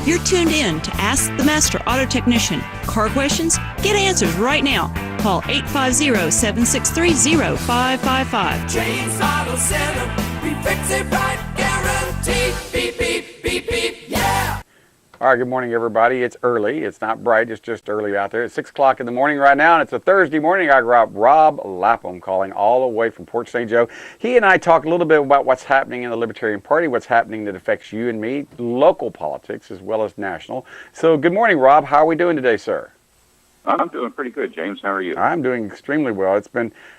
You're tuned in to Ask the Master Auto Technician. Car questions? Get answers right now. Call 850-763-0555. James Auto Center, we fix it right, guaranteed. Beep, beep, beep, beep, yeah. All right, good morning, everybody. It's early. It's not bright. It's just early out there. It's 6 o'clock in the morning right now, and it's a Thursday morning. I got Rob Lapham calling all the way from Port St. Joe. He and I talked a little bit about what's happening in the Libertarian Party, what's happening that affects you and me, local politics as well as national. So good morning, Rob. How are we doing today, sir? I'm doing pretty good, James. How are you? I'm doing extremely well.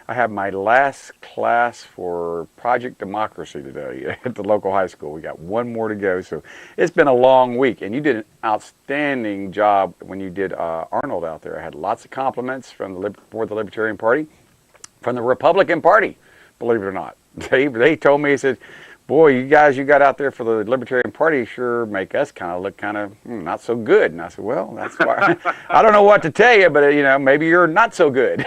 I have my last class for Project Democracy today at the local high school. We got one more to go, so it's been a long week. And you did an outstanding job when you did Arnold out there. I had lots of compliments for the Libertarian Party, from the Republican Party, believe it or not. They told me, he said, boy, you guys you got out there for the Libertarian Party sure make us kind of look not so good. And I said, well, that's why. I don't know what to tell you, but maybe you're not so good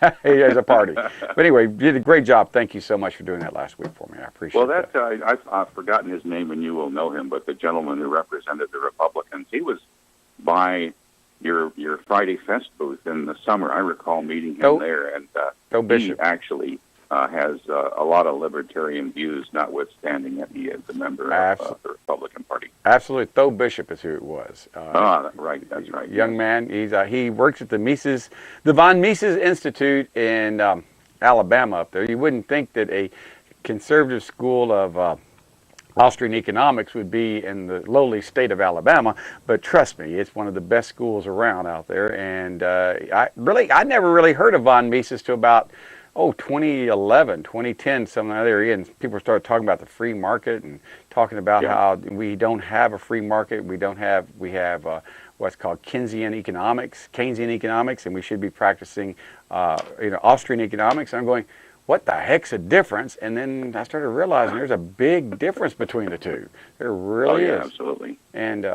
as a party. But anyway, you did a great job. Thank you so much for doing that last week for me. I appreciate that. Well, I've forgotten his name, and you will know him, but the gentleman who represented the Republicans, he was by your Friday Fest booth in the summer. I recall meeting him there, and he actually has a lot of libertarian views, notwithstanding that he is a member of the Republican Party. Absolutely. Tho Bishop is who it was. Right. That's right. Young man. He works at the Von Mises Institute in Alabama up there. You wouldn't think that a conservative school of Austrian economics would be in the lowly state of Alabama, but trust me, it's one of the best schools around out there. And I never really heard of Von Mises till about 2011, 2010, something like that. And people started talking about the free market and talking about how we don't have a free market. We have what's called Keynesian economics, and we should be practicing, Austrian economics. And I'm going, what the heck's the difference? And then I started realizing there's a big difference between the two. There really is. Absolutely. And,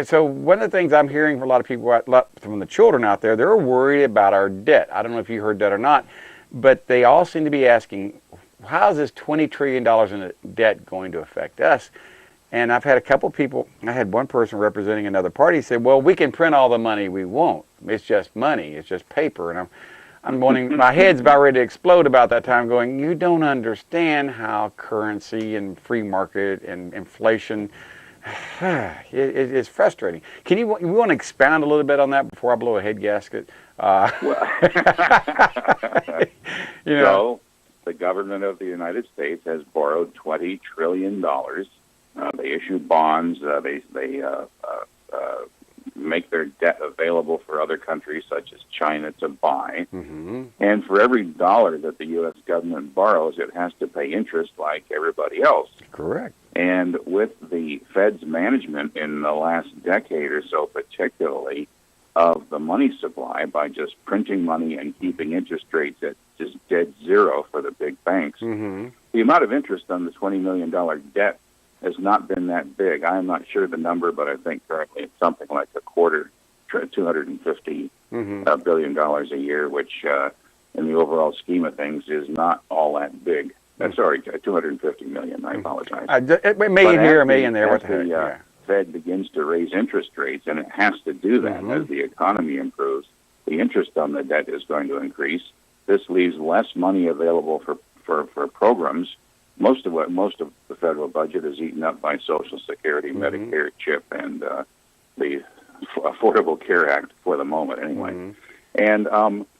so one of the things I'm hearing from a lot of people, from the children out there, they're worried about our debt. I don't know if you heard that or not, but they all seem to be asking, how is this $20 trillion in debt going to affect us? And I've had a couple people, I had one person representing another party say, well, we can print all the money we want. It's just money. It's just paper. And I'm wondering, my head's about ready to explode about that time, going, you don't understand how currency and free market and inflation, it's frustrating. You want to expound a little bit on that before I blow a head gasket? So, the government of the United States has borrowed $20 trillion. They issue bonds. They make their debt available for other countries such as China to buy. Mm-hmm. And for every dollar that the U.S. government borrows, it has to pay interest like everybody else. Correct. And with the Fed's management in the last decade or so, particularly, of the money supply by just printing money and keeping interest rates at just dead zero for the big banks, the amount of interest on the $20 million debt has not been that big. I am not sure the number, but I think currently it's something like $250 billion a year, which in the overall scheme of things is not all that big. Sorry, 250 million. I apologize. It may here, it may in there. What the heck? The Fed begins to raise interest rates, and it has to do that as the economy improves. The interest on the debt is going to increase. This leaves less money available for programs. Most of the federal budget is eaten up by Social Security, Medicare, CHIP, and the Affordable Care Act for the moment, anyway. And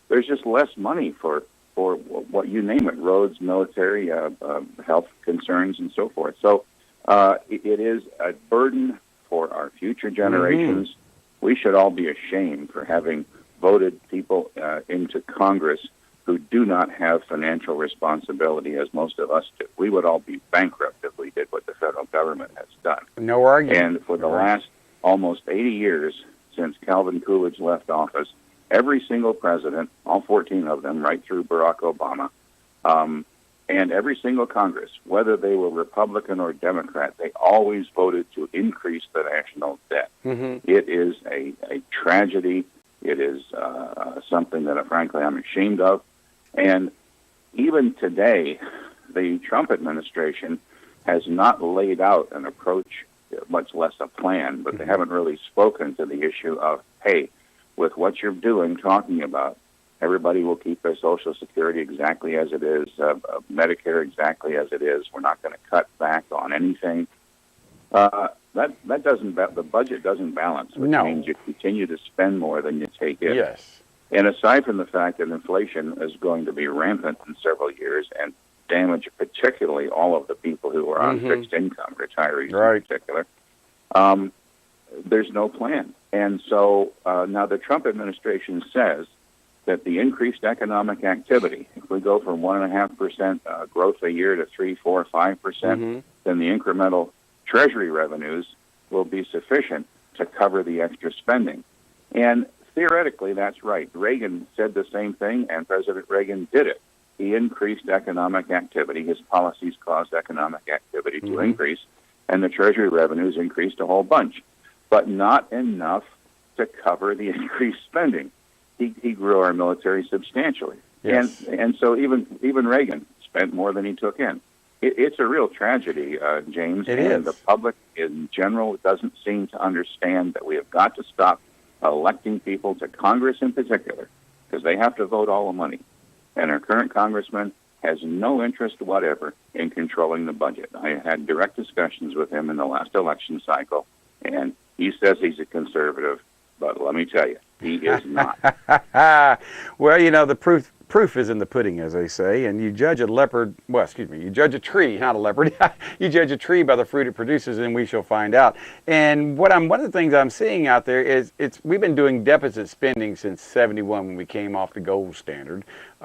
there's just less money for what you name it: roads, military, health concerns, and so forth. So it is a burden for our future generations. We should all be ashamed for having voted people into Congress who do not have financial responsibility, as most of us do. We would all be bankrupt if we did what the federal government has done. No argument. And for the last almost 80 years since Calvin Coolidge left office, every single president, all 14 of them, right through Barack Obama, and every single Congress, whether they were Republican or Democrat, they always voted to increase the national debt. It is a tragedy. It is something that, frankly, I'm ashamed of. And even today, the Trump administration has not laid out an approach much less a plan, but they haven't really spoken to the issue of, hey, with what you're doing, talking about, everybody will keep their Social Security exactly as it is, Medicare exactly as it is. We're not going to cut back on anything. That doesn't, the budget doesn't balance, which means you continue to spend more than you take in. Yes. And aside from the fact that inflation is going to be rampant in several years and damage particularly all of the people who are on fixed income, retirees in particular, there's no plan. And so now the Trump administration says that the increased economic activity, if we go from 1.5% growth a year to 3, 4, 5%, then the incremental Treasury revenues will be sufficient to cover the extra spending. And theoretically, that's right. Reagan said the same thing, and President Reagan did it. He increased economic activity. His policies caused economic activity to increase, and the Treasury revenues increased a whole bunch, but not enough to cover the increased spending. He grew our military substantially. Yes. And so even Reagan spent more than he took in. It's a real tragedy, James. It is. The public in general doesn't seem to understand that we have got to stop electing people to Congress in particular, because they have to vote all the money. And our current congressman has no interest whatever in controlling the budget. I had direct discussions with him in the last election cycle, and he says he's a conservative, but let me tell you, he is not. Well, you know, the proof is in the pudding, as they say, and you judge a you judge a tree, not a leopard. You judge a tree by the fruit it produces, and we shall find out. And one of the things I'm seeing out there is we've been doing deficit spending since '71 when we came off the gold standard.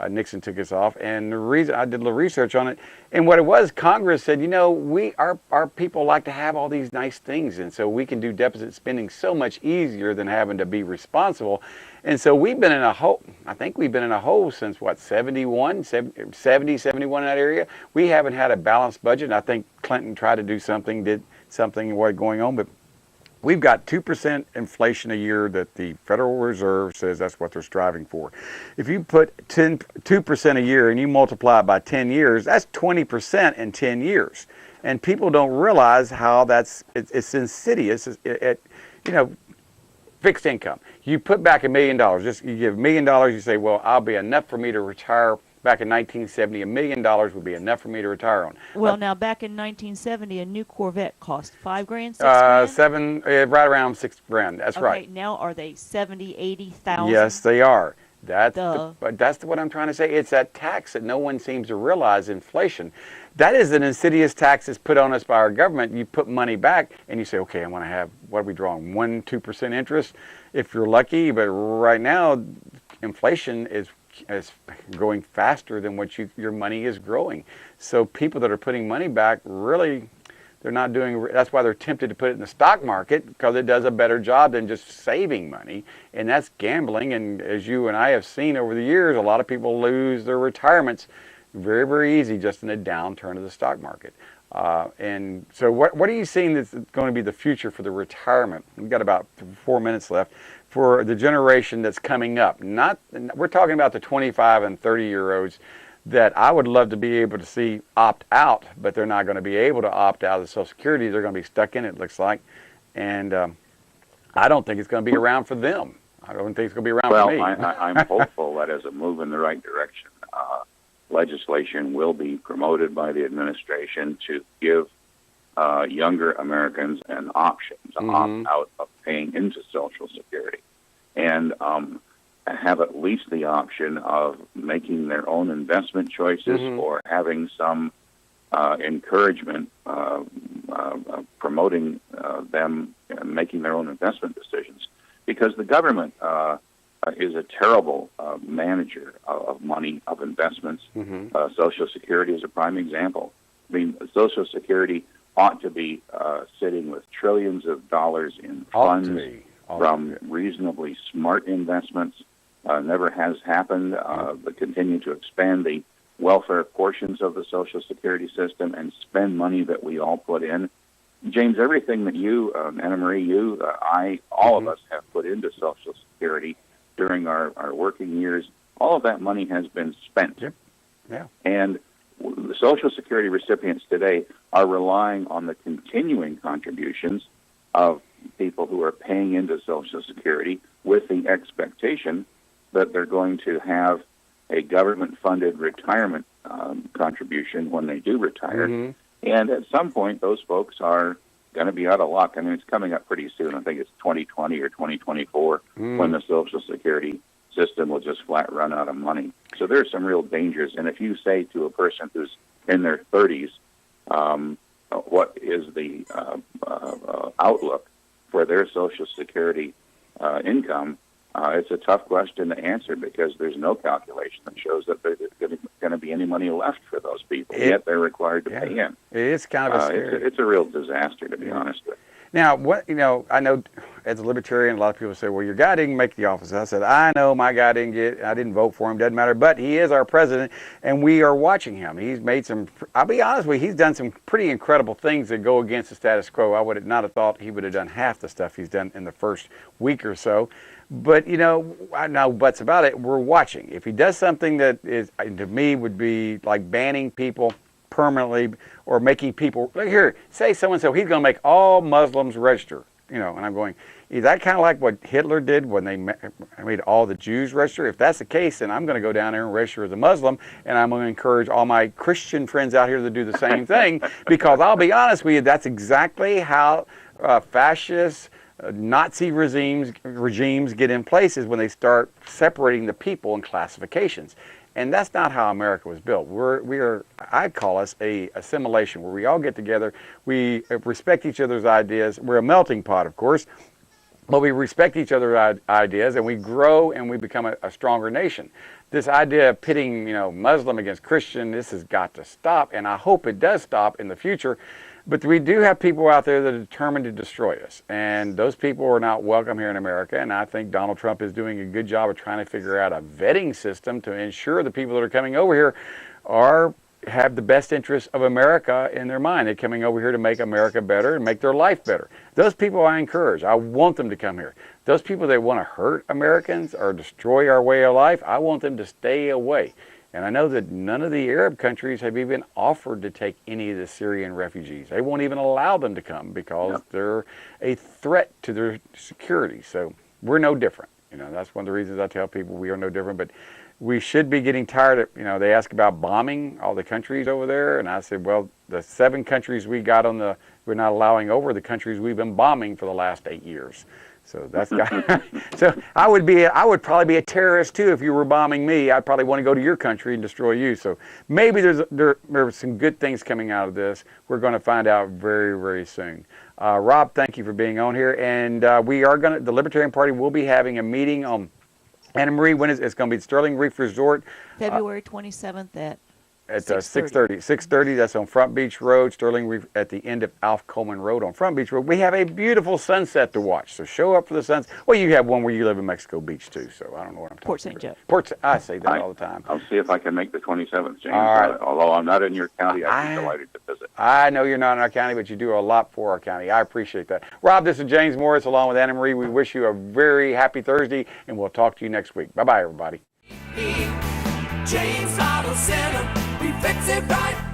Nixon took us off, and the reason I did a little research on it, and what it was, Congress said, you know, our people like to have all these nice things, and so we can do deficit spending so much easier than having to be responsible. And so we've been in a hole. I think we've been in a hole since 70, 71 in that area. We haven't had a balanced budget. And I think Clinton tried to do something, did something what going on, but we've got 2% inflation a year that the Federal Reserve says that's what they're striving for. If you put 2% a year and you multiply it by 10 years, that's 20% in 10 years. And people don't realize how it's insidious. Fixed income. You put back $1 million. You give $1 million. You say, well, I'll be enough for me to retire. Back in 1970, $1 million would be enough for me to retire on. Well, now back in 1970, a new Corvette cost $5 grand, $6 grand? Right around $6 grand. That's right. Okay, now are they 70, 80,000? Yes, they are. That's what I'm trying to say. It's that tax that no one seems to realize, inflation. That is an insidious tax that's put on us by our government. You put money back and you say, okay, I want to have, what are we drawing, 1-2% interest if you're lucky. But right now, inflation is growing faster than what your money is growing. So people that are putting money back, really, they're not doing, that's why they're tempted to put it in the stock market, because it does a better job than just saving money. And that's gambling. And as you and I have seen over the years, a lot of people lose their retirements very, very easy just in a downturn of the stock market. And so what are you seeing that's going to be the future for the retirement? We've got about 4 minutes left for the generation that's coming up. We're talking about the 25 and 30-year-olds that I would love to be able to see opt out, but they're not going to be able to opt out of Social Security. They're going to be stuck in it, looks like. And I don't think it's going to be around for them. I don't think it's going to be around for me. Well, I'm hopeful that as a move in the right direction, legislation will be promoted by the administration to give younger Americans an option to opt out of paying into Social Security, and have at least the option of making their own investment choices or having some encouragement promoting them making their own investment decisions, because the government is a terrible manager of money, of investments. Social Security is a prime example. I mean, Social Security ought to be sitting with trillions of dollars in funds from reasonably smart investments. Never has happened, but continue to expand the welfare portions of the Social Security system and spend money that we all put in. James, everything that you, Anna Marie, I, all of us have put into Social Security during our working years, all of that money has been spent. Yep. Yeah. And the Social Security recipients today are relying on the continuing contributions of people who are paying into Social Security with the expectation that they're going to have a government-funded retirement contribution when they do retire. And at some point, those folks are going to be out of luck. I mean, it's coming up pretty soon. I think it's 2020 or 2024 when the Social Security system will just flat run out of money. So there's some real dangers. And if you say to a person who's in their 30s, what is the outlook for their Social Security income, it's a tough question to answer because there's no calculation that shows that there's going to be any money left for those people, yet they're required to pay in. It's kind of scary. It's a real disaster, to be honest with you. Now, I know as a libertarian, a lot of people say, well, your guy didn't make the office. I said, I know my guy I didn't vote for him, doesn't matter, but he is our president, and we are watching him. He's made I'll be honest with you, he's done some pretty incredible things that go against the status quo. I would not have thought he would have done half the stuff he's done in the first week or so. But, I know buts about it, we're watching. If he does something that is, to me, would be like banning people permanently or making people, look here, say so-and-so, he's going to make all Muslims register, and I'm going, is that kind of like what Hitler did when they made all the Jews register? If that's the case, then I'm going to go down there and register as a Muslim, and I'm going to encourage all my Christian friends out here to do the same thing, because I'll be honest with you, that's exactly how fascist, Nazi regimes get in places when they start separating the people in classifications. And that's not how America was built. I call us a assimilation where we all get together, we respect each other's ideas. We're a melting pot, of course, but we respect each other's ideas and we grow and we become a stronger nation. This idea of pitting, Muslim against Christian, this has got to stop, and I hope it does stop in the future. But we do have people out there that are determined to destroy us, and those people are not welcome here in America, and I think Donald Trump is doing a good job of trying to figure out a vetting system to ensure the people that are coming over here have the best interests of America in their mind. They're coming over here to make America better and make their life better. Those people I encourage. I want them to come here. Those people that want to hurt Americans or destroy our way of life, I want them to stay away. And I know that none of the Arab countries have even offered to take any of the Syrian refugees. They won't even allow them to come because they're a threat to their security. So we're no different. That's one of the reasons I tell people we are no different. But we should be getting tired of, they ask about bombing all the countries over there. And I said, well, the 7 countries we're not allowing over the countries we've been bombing for the last 8 years. So that's so I would probably be a terrorist too if you were bombing me. I'd probably want to go to your country and destroy you. So maybe there are some good things coming out of this. We're going to find out very, very soon. Rob, thank you for being on here. And the Libertarian Party will be having a meeting on Anna Marie. When it's going to be at Sterling Reef Resort, February 27th at 6:30. 6:30. That's on Front Beach Road, Sterling Reef, at the end of Alf Coleman Road on Front Beach Road. We have a beautiful sunset to watch, so show up for the sunset. Well, you have one where you live in Mexico Beach too, so I don't know what I'm talking Port St. Joe. I say that all the time. I'll see if I can make the 27th, James. All right. Although I'm not in your county, I'd be delighted to visit. I know you're not in our county, but you do a lot for our county. I appreciate that. Rob, this is James Morris along with Anna Marie. We wish you a very happy Thursday, and we'll talk to you next week. Bye-bye, everybody. James Auto Center, we fix it right.